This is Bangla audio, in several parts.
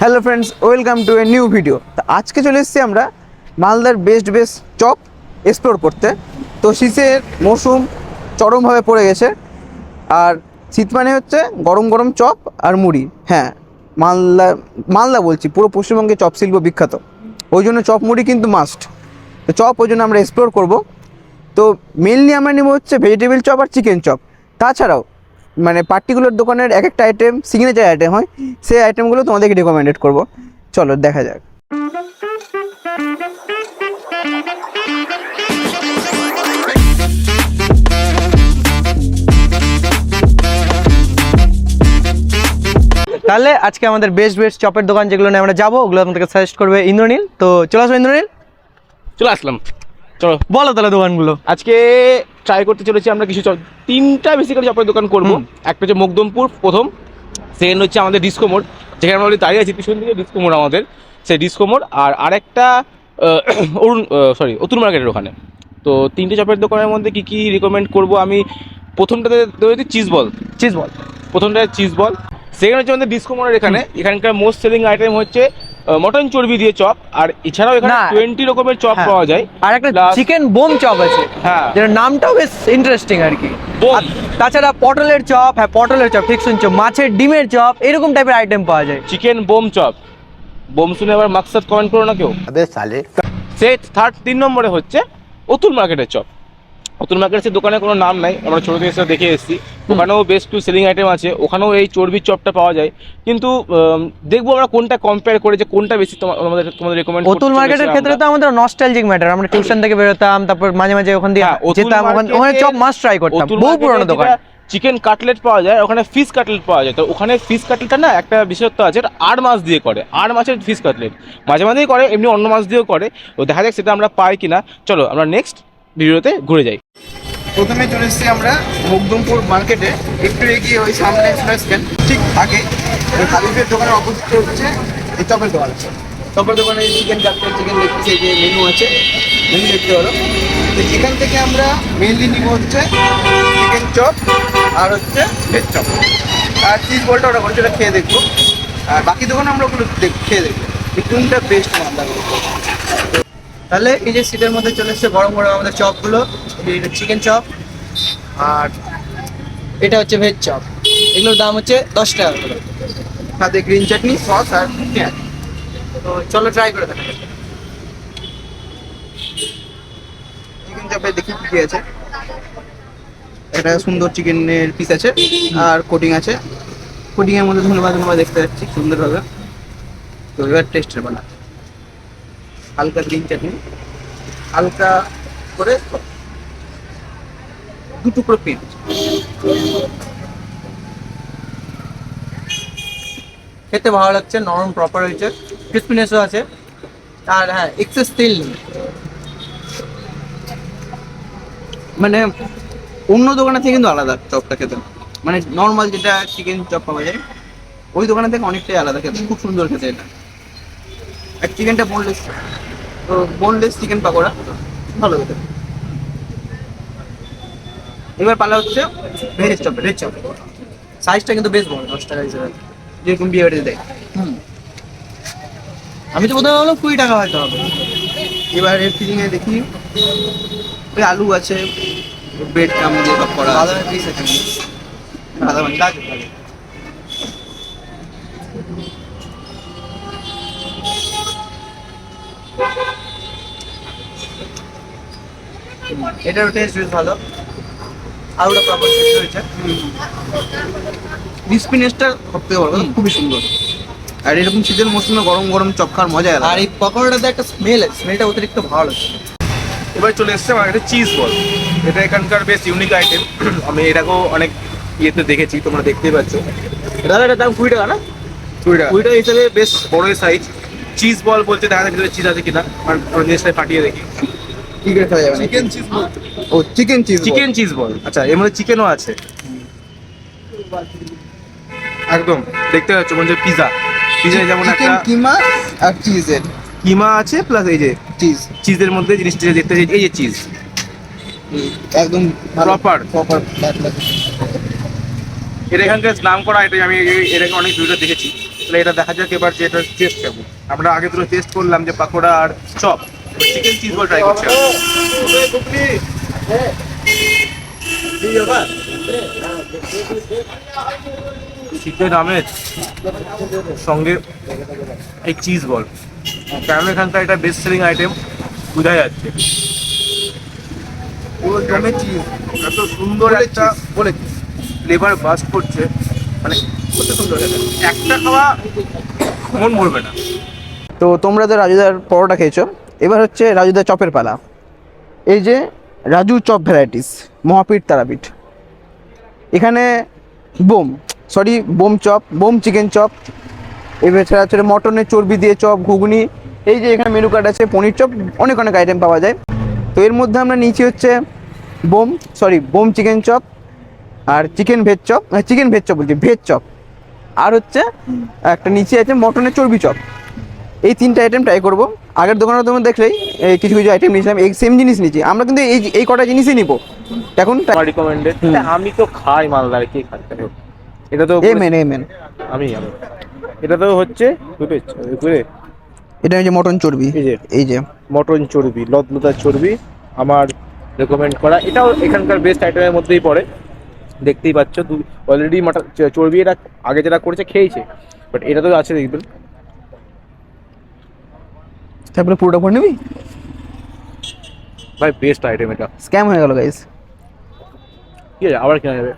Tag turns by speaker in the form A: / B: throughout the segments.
A: Hello friends, welcome to a new video. তো আজকে চলে এসেছি আমরা মালদার বেস্ট চপ এক্সপ্লোর করতে। তো শীতের মৌসুম চরমভাবে পড়ে গেছে, আর শীত মানে হচ্ছে গরম গরম চপ আর মুড়ি। হ্যাঁ, মালদা বলছি, পুরো পশ্চিমবঙ্গে চপ শিল্প বিখ্যাত, ওই জন্য চপ মুড়ি কিন্তু মাস্ট। তো চপ ওই জন্য আমরা এক্সপ্লোর করবো। তো মেনলি আমরা নেবো হচ্ছে ভেজিটেবিল চপ আর চিকেন চপ। তাছাড়াও মানে পার্টিকুলার দোকানের এক একটা আইটেম সিগনেচার আইটেম হয়, সেই আইটেমগুলো তোমাদেরকে রেকমেন্ডেড করবো। চলো দেখা যাক। তাহলে আজকে আমাদের বেস্ট চপের দোকান যেগুলো নিয়ে আমরা যাবো, ওগুলো আমাদেরকে সাজেস্ট করবে ইন্দ্রনীল। তো চলে আসো ইন্দ্রনীল।
B: চলে আসলাম, চলো
A: বলো তাহলে দোকানগুলো।
B: আজকে ট্রাই করতে চলেছি আমরা কিছু তিনটা বেসিক্যালি চপের দোকান করবো। একটা হচ্ছে মকদমপুর প্রথম, সেকেন্ড হচ্ছে আমাদের ডিস্কো মোড়, যেখানে আমরা দাঁড়িয়ে আছি পিছন দিকে ডিস্কো মোড় আমাদের, সেই ডিস্কো মোড়। আর আরেকটা অতুল মার্কেটের ওখানে। তো তিনটে চপের দোকানের মধ্যে কী কী রিকমেন্ড করবো আমি, প্রথমটাতে ধরেছি চিজ বল। প্রথমটা চিজ বল। সেকেন্ড হচ্ছে আমাদের ডিস্কো মোড়ের এখানকার মোস্ট সেলিং আইটেম হচ্ছে মটন চর্বি দিয়ে চপ। আর এছাড়াও এখানে 20 রকমের চপ পাওয়া যায়।
A: আর একটা চিকেন বোম চপ আছে,
B: হ্যাঁ,
A: যেটার নামটাও বেশ ইন্টারেস্টিং আর কি।
B: বোম।
A: তাছাড়া পটলের চপ, হ্যাঁ পটলের চপ ঠিক শুনছো, মাছের ডিমের চপ, এরকম টাইপের আইটেম পাওয়া যায়।
B: চিকেন বোম চপ, বোম শুনে আবার মাকসাদ কমেন্ট করো না কেউ। সেট থার্ড 3 নম্বরে হচ্ছে অতুল মার্কেটের চপ। অতুল মার্কেটের দোকানে কোনো নাম নাই, আমরা ছোটো থেকে সেটা দেখে এসেছি। ওখানেও বেশ কিছু সেলিং আইটেম আছে, ওখানেও এই চর্বির চপটা পাওয়া যায়। কিন্তু দেখবো আমরা কোনটা কম্পেয়ার করে যে কোনটা বেশি তোমাদের রেকমেন্ড।
A: অতুল মার্কেটের ক্ষেত্রে তো আমাদের নস্টালজিক ম্যাটার, আমরা টিউশন থেকে বেরোতাম, তারপর মাঝে মাঝে ওখান দিয়ে যেতাম, ওখানে চপ মাস্ট ট্রাই করতাম। বহু পুরনো দোকান।
B: চিকেন কাটলেট পাওয়া যায়, ওখানে ফিশ কাটলেট পাওয়া যায়। তো ওখানে ফিশ কাটলেটটা না একটা বিশেষত্ব আছে, আর মাছ দিয়ে করে, আর মাছের ফিশ কাটলেট মাঝে মাঝেই করে, এমনি অন্য মাছ দিয়েও করে। তো দেখা যাক সেটা আমরা পাই কিনা। চলো আমরা নেক্সট ভিডিওতে ঘুরে যাই।
A: প্রথমে চলে এসেছি আমরা মকদমপুর মার্কেটে, একটু এগিয়ে ওই সামনে ঠিক আগে ওই হাবিবের দোকানের অপোজিটে হচ্ছে এই চপের দোকান আছে। চপের দোকানে chicken cutlet, chicken leg piece, যে মেনু আছে, মেনু দেখতে পারো। তো এখান থেকে আমরা মেনলি নিব হচ্ছে চিকেন চপ আর হচ্ছে ভেজ চপ, আর চিজ বলটা ওটা করে সেটা খেয়ে দেখবো। আর বাকি দোকানে আমরা ওগুলো খেয়ে দেখবো কোনটা বেস্ট মালদা। তাহলে এই যে শীতের মধ্যে চলে এসছে গরম গরম আমাদের চপগুলো। এটা চিকেন চপ আর এটা হচ্ছে ভেজ চপ। এগুলোর দাম হচ্ছে 10 টাকা করে, সাথে গ্রিন চাটনি, সস আর পেঁয়াজ। তো চলো ট্রাই করে দেখা। চিকেন চপে দেখি কি আছে। একটা সুন্দর চিকেনের পিস আছে আর কোটিং আছে। কোটিং এর মধ্যে ধন্যবাদ দেখতে পাচ্ছি সুন্দরভাবে। তো এবার টেস্টের বানা, হালকা গ্রিন চাটনি, হালকা করে 2 টুকরো পেঁয়াজ। খেতে ভালো লাগছে, নরম প্রপার হয়েছে, ক্রিসপিনেসও আছে। আর হ্যাঁ, এক্সেস তেল নেই। মানে অন্য দোকানের থেকে কিন্তু আলাদা চপটা খেতে, মানে নর্মাল যেটা চিকেন চপ পাওয়া যায় ওই দোকানের থেকে অনেকটাই আলাদা খেতে, খুব সুন্দর খেতে এটা। আর চিকেনটা বোনলেস, তো বোনলেস চিকেন পাকোড়া ভালো খেতে। এবার পালা হচ্ছে ভেজ চপ। সাইজটা কিন্তু বেশ বড়, 10 টাকা হিসেবে, যেরকম বিয়ে বাড়িতে দেয়। আমি তো প্রথমে ভাবলাম 20 টাকা হয়তো হবে। এবার এর ফিলিংয়ে দেখি ওই আলু আছে, ব্রেড কাম দিয়ে সব করা, বাদামের পিস আছে, বাদাম আছে। এটার টেস্ট বেশ ভালো, আলুটা প্রপার সেট হয়েছে, ক্রিসপিনেসটা সবথেকে বড়, খুবই সুন্দর। আর এরকম শীতের মৌসুমে গরম গরম চপ খাওয়ার মজা আলাদা। আর এই পকোড়াটাতে একটা স্মেল আছে, স্মেলটা অতিরিক্ত ভালো লাগছে।
B: এবার চলে এসছে মার্কেটে চিজ বল। এটা এখানকার বেশ ইউনিক আইটেম, আমি এটাকেও অনেক ইয়েতে দেখেছি, তোমরা দেখতেই পাচ্ছ। দাদা এটার দাম 20 টাকা না? 20 টাকা হিসেবে বেশ বড় সাইজ। চিজ বল বলতে দেখা যায় ভিতরে চিজ আছে কিনা, আমরা জিনিসটা ফাটিয়ে দেখি।
A: কি করে খাওয়া যাবে? Chicken cheese ball. ও চিকেন চিজ বল,
B: আচ্ছা এর মধ্যে চিকেনও আছে। একদম দেখতে পাচ্ছ মানে পিজা যেমন একটা
A: কিমা আর চিজের
B: কিমা আছে, প্লাস এই যে চিজের মধ্যে জিনিসটা দেখতে, এই যে চিজ
A: একদম
B: প্রপার।
A: ব্ল্যাক।
B: এটা এখানকার নাম করা আইটেম, আমি এটাকে অনেক ভিডিও দেখেছি। তাহলে এটা দেখা যাক এবার যে এটা টেস্ট কেমন। আমরা আগে দুটো টেস্ট করলাম যে পাকোড়া আর chop, chicken cheese ball try করছি। চিকেন আমেজ সঙ্গে এই চিজ বল, কারণ এখানকার এটা বেস্ট সেলিং আইটেম বোঝা যাচ্ছে। পুরো জমে চিজ, এত সুন্দর একটা বলে ফ্লেভার বাস্ট করছে, মানে কত সুন্দর লাগে, একটা খাওয়া মন ভরবে না।
A: তো তোমরা তো রাজুদার পরোটা খেয়েছো, এবার হচ্ছে রাজুদার চপের পালা। এই যে রাজু চপ ভ্যারাইটিস, মহাপীঠ তারাপীঠ। এখানে bomb chop, bomb chicken chop, এছাড়া হচ্ছে মটনের চর্বি দিয়ে চপ, ঘুগনি। এই যে এখানে মেনু কার্ড আছে, পনির চপ, অনেক অনেক আইটেম পাওয়া যায়। তো এর মধ্যে আমরা নিয়েছি হচ্ছে বোম চিকেন চপ, আর ভেজ চপ বলছি, ভেজ চপ, আর হচ্ছে একটা নিচে আছে মটনের চর্বি চপ। এই তিনটা আইটেম ট্রাই করবো। আগের দোকানে তোমরা দেখলেই এই কিছু কিছু আইটেম নিয়েছিলাম, এই সেম জিনিস নিয়েছি আমরা, কিন্তু এই কটা জিনিসই নিবো এখন।
B: রিকমেন্ডেড, আমি তো খাই মালদার, কি খাই এটা তো
A: এমেন
B: আমি এটা তো হচ্ছে
A: এটা হচ্ছে মটন চর্বি, এই যে
B: মটন চর্বি, লদলদার চর্বি আমার রেকমেন্ড করা। এটাও এখানকার বেস্ট আইটেমের মধ্যেই পড়ে। দেখতেই পাচ্ছ অলরেডি মটন চর্বি এটা আগে যারা করেছে খেয়েছে, বাট এটা তো আছে দেখবেন।
A: তারপরে পুরোটা করে নিবি
B: ভাই, বেস্ট আইটেম এটা।
A: স্ক্যাম হয়ে গেল গাইস,
B: ঠিক আছে আবার কেনা যাবে,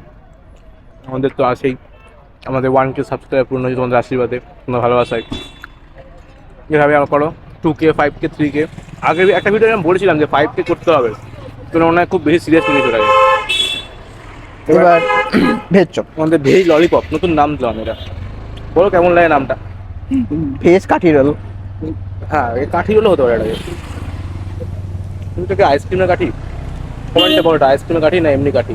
B: আমাদের তো আছেই, আমাদের 1K সাবস্ক্রাইবার পূর্ণ হয়েছে তোমাদের আশীর্বাদে, তোমাদের ভালোবাসায়। যেভাবে আমার করো 2K 5K 3K, আগে একটা ভিডিও আমি বলেছিলাম যে 5K করতে হবে, তো মনে হয় খুব বেশি সিরিয়াস নিয়ে চলে গেছে।
A: এবার ভেজ চপ,
B: আমাদের ভেজ ললিপপ, নতুন নাম দিলাম এটা, বলো কেমন লাগে নামটা?
A: ভেজ কাঠি রোল।
B: হ্যাঁ, এই কাঠি রোলও হতে পারে এটা। তুমি তো কি আইসক্রিমের কাঠি? কমেন্টে বলো এটা আইসক্রিমের কাঠি না এমনি কাঠি,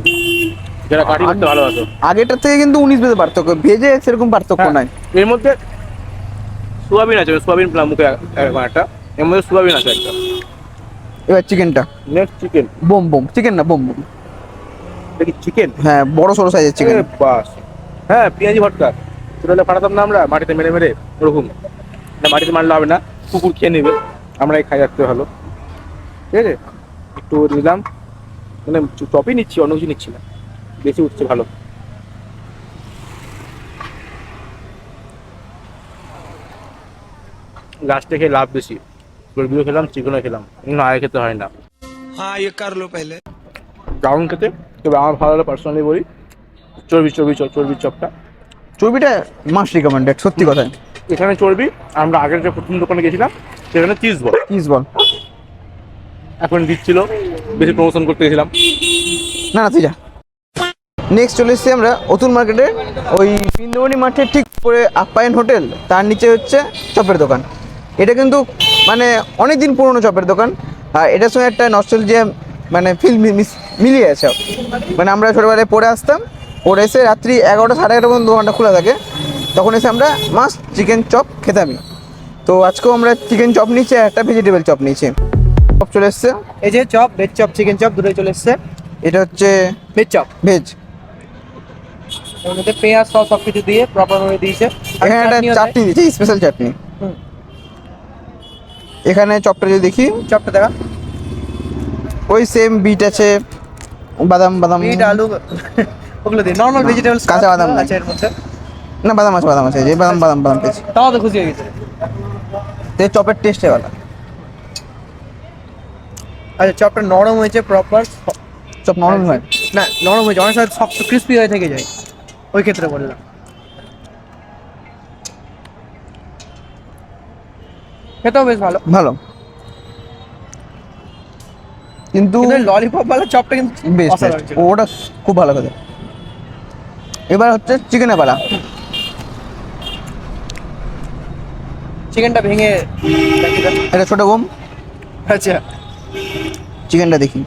B: যারা কাঠি করতে ভালোবাসো।
A: আগেরটার থেকে কিন্তু 19 বেজে পার্থক্য, ভেজে সেরকম পার্থক্য নাই।
B: এর মধ্যে সোয়াবিন আছে, সোয়াবিন পেলাম মুখে একটা, এর মধ্যে সোয়াবিন আছে একটা।
A: এবার চিকেনটা,
B: নেক্সট চিকেন,
A: বোম চিকেন না, বোম
B: এটা কি চিকেন?
A: হ্যাঁ, বড় সরো সাইজের চিকেন।
B: বাস, হ্যাঁ, পেঁয়াজি ভর্তা। ছোটবেলায় ফাটাতাম না আমরা মাটিতে মেরে মেরে, ওরকম না, মাটিতে মারলে হবে না, কুকুর খেয়ে নেবে, আমরাই খাই রাখতে ভালো। ঠিক আছে, একটু দিলাম, মানে চপই নিচ্ছি, অন্য কিছু নিচ্ছি না, বেশি উঠছে ভালো। লাস্টে খেয়ে লাভ বেশি, চর্বিও খেলাম, চিকেনও খেলাম, কিন্তু আগে খেতে হয় না।
C: हाँ ये कर लो पहले।
B: দারুণ খেতে, তবে আমার ভালো লাগে পার্সোনালি বলি চর্বির চপটা।
A: চর্বিটা মাস্ট রিকমেন্ডেড, সত্যি কথা।
B: এখানে চর্বি, আমরা আগের যে প্রথম দোকানে গেছিলাম সেখানে চিজ বল এখন দিচ্ছিল, বেশি প্রমোশন করতে গেছিলাম।
A: না তুই যা। নেক্সট চলে এসেছি আমরা অতুল মার্কেটে, ওই বৃন্দাবনী মাঠের ঠিক পরে আপ্যায়ন হোটেল, তার নিচে হচ্ছে চপের দোকান। এটা কিন্তু মানে অনেক দিন পুরনো চপের দোকান, আর এটার সঙ্গে একটা নস্টালজিয়া মানে ফিল মিলিয়ে আছে। মানে আমরা ছোটোবেলায় পড়ে আসতাম, পড়ে এসে রাত্রি 11টা 11:30 পর্যন্ত দোকানটা খোলা থাকে, তখন এসে আমরা মাস্ট চিকেন চপ খেতামই। তো আজকেও আমরা চিকেন চপ নিচ্ছি, একটা ভেজিটেবল চপ নিচ্ছি। চপ চলে এসছে,
D: এই যে chop, veg chop, chicken chop দুটোই চলে এসছে।
A: এটা হচ্ছে
D: ভেজ চপ,
A: ভেজ,
D: এর মধ্যে পেঁয়াজ সস সব কিছু দিয়ে প্রপার ভাবে দিয়েছে।
A: এখানে একটা চাটনি দিয়েছে, স্পেশাল চাটনি। এখানে চপটা যদি দেখি,
D: চপটা দেখা,
A: ওই সেম বিট আছে, বাদাম
D: বিট আলু ওগুলো দিয়ে নর্মাল ভেজিটেবলস,
A: কাঁচা বাদাম নাই।
D: আছে এর মধ্যে।
A: না বাদাম আছে, যে বাদাম পেয়েছি।
D: তাও তো খুশি হয়ে গেছে।
A: তো এই চপের টেস্ট ভালো।
D: আচ্ছা, চপটা নরম হয়েছে প্রপার,
A: চপ নরম হয়
D: না নরম হয়েছে, অনেক সময় শক্ত ক্রিস্পি হয়ে থেকে যায়, ওই ক্ষেত্রে বললাম। খেতেও বেশ ভালো,
A: কিন্তু
D: ললিপপ वाला চপটা কিন্তু
A: বেস্ট, ওটা খুব ভালো খেতে। এবার হচ্ছে চিকেনের পালা।
D: চিকেনটা ভেঙে দেখিয়ে দাও।
A: এটা ছোট বোম,
D: আচ্ছা
A: চিকেনটা দেখি।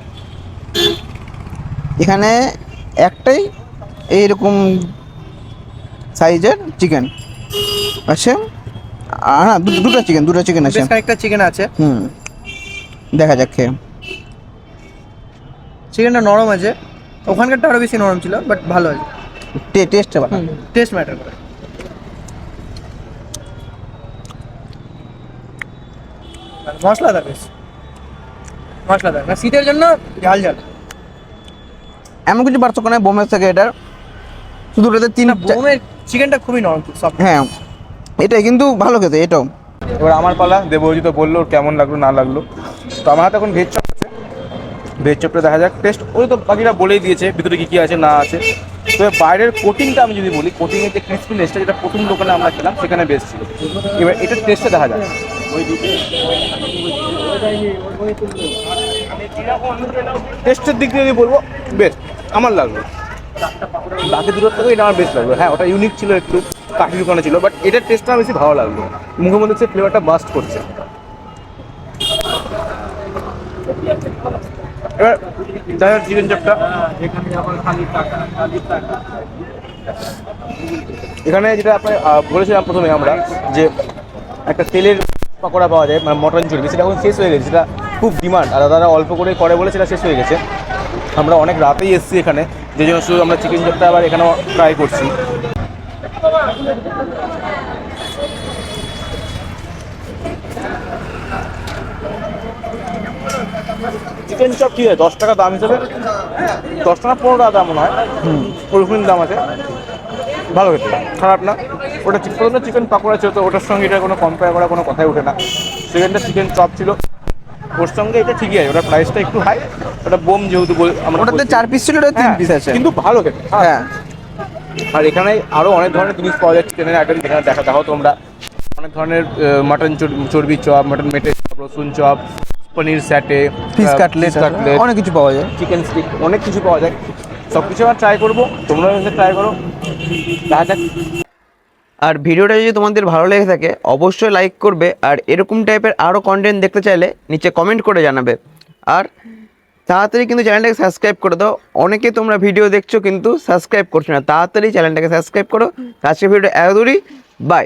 A: এখানে একটাই এইরকম সাইজের চিকেন আছে, আর হ্যাঁ দুটো চিকেন আছে,
D: বেশ কয়েকটা চিকেন আছে।
A: দেখা যাক খেয়ে।
D: চিকেনটা নরম আছে, ওখানকারটা আরো বেশি নরম ছিল, বাট ভালো আছে,
A: টেস্টটা ভালো।
D: টেস্ট ম্যাটার করে। মশলাদার বেশ, মশলাদার না, শীতের জন্য ঝাল ঝাল।
A: এমন কিছু পার্থক্য নেই বোমের থেকে এটার, শুধু ওটাতে
D: বোমের চিকেনটা খুবই নরম, সফট।
A: হ্যাঁ এটাই কিন্তু ভালো খেতে এটাও।
B: এবার আমার পালা, দেবজি তো বললো ওর কেমন লাগলো না লাগলো। তো আমার হাতে এখন ভেজ চপ আছে, ভেজ চপটা দেখা যাক টেস্ট। ওই তো বাকিরা বলেই দিয়েছে ভিতরে কী কী আছে না আছে। তো বাইরের কোটিংটা আমি যদি বলি, কোটিংয়ের যে ক্রিসপিনেসটা যেটা প্রথম দোকানে আমরা খেলাম সেখানে বেস্ট ছিল। এবার এটার টেস্টটা দেখা যাক। টেস্টের দিক দিয়ে যদি বলবো বেস্ট আমার লাগলো, বাকি দুটোর থেকে এটা আমার বেস্ট লাগলো। হ্যাঁ ওটা ইউনিক ছিল, একটু কাঠি দোকানে ছিল, বাট এটার টেস্টটা বেশি ভালো লাগলো। মুখের মধ্যে সে ফ্লেভারটা বাস্ট করছে। এবার দেখা যাক চিকেন চপটা। এখানে যেটা আপনার বলেছিলাম প্রথমে আমরা, যে একটা তেলের পকোড়া পাওয়া যায় মানে মটন চর্বি, সেটা এখন শেষ হয়ে গেছে, সেটা খুব ডিমান্ড, আর দাদারা অল্প করে করে বলে সেটা শেষ হয়ে গেছে। আমরা অনেক রাতেই এসেছি এখানে, যে জন্য শুধু আমরা চিকেন চপটা আবার এখানেও ট্রাই করছি। চিকেন চপ ঠিক আছে, 10 টাকা দাম হিসেবে, 10 টাকা 15 টাকা দাম মনে হয়, ওরকম দাম আছে, ভালো খেতে, খারাপ না। ওটা চিকেন পাকোড়া ছিল, তো ওটার সঙ্গে এটা কোনো কম্পেয়ার করার কোনো কথাই ওঠে না। সেকেন্ডটা চিকেন চপ ছিল, ওর সঙ্গে এটা ঠিকই আছে, ওটার প্রাইসটা একটু হাই, ওটা বোম যেহেতু আমরা
A: ওটাতে 4 পিস ছিল, এটা 3 পিস আছে
B: কিন্তু ভালো খেতে।
A: হ্যাঁ।
B: আর এখানে আরও অনেক ধরনের জিনিস পাওয়া যায়, চিকেনের আইটেম এখানে দেখো তোমরা, অনেক ধরনের মাটন চর্বি চপ, মাটন মেটে চপ, রসুন চপ, পনির স্যাটে,
A: ফিশ কাটলেট অনেক কিছু পাওয়া যায়,
B: চিকেন স্টিক, অনেক কিছু পাওয়া যায়। সব কিছু আমরা ট্রাই করবো, তোমরাও এসে ট্রাই করো, দেখা যাক।
A: আর ভিডিওটা যদি তোমাদের ভালো লেগে থাকে অবশ্যই লাইক করবে, আর এরকম টাইপের আরও কন্টেন্ট দেখতে চাইলে নিচে কমেন্ট করে জানাবে। আর তাড়াতাড়ি কিন্তু চ্যানেলটাকে সাবস্ক্রাইব করে দাও, অনেকে তোমরা ভিডিও দেখছো কিন্তু সাবস্ক্রাইব করছো না, তাড়াতাড়ি চ্যানেলটাকে সাবস্ক্রাইব করো। আজকে ভিডিওটা এত দূরই, বাই।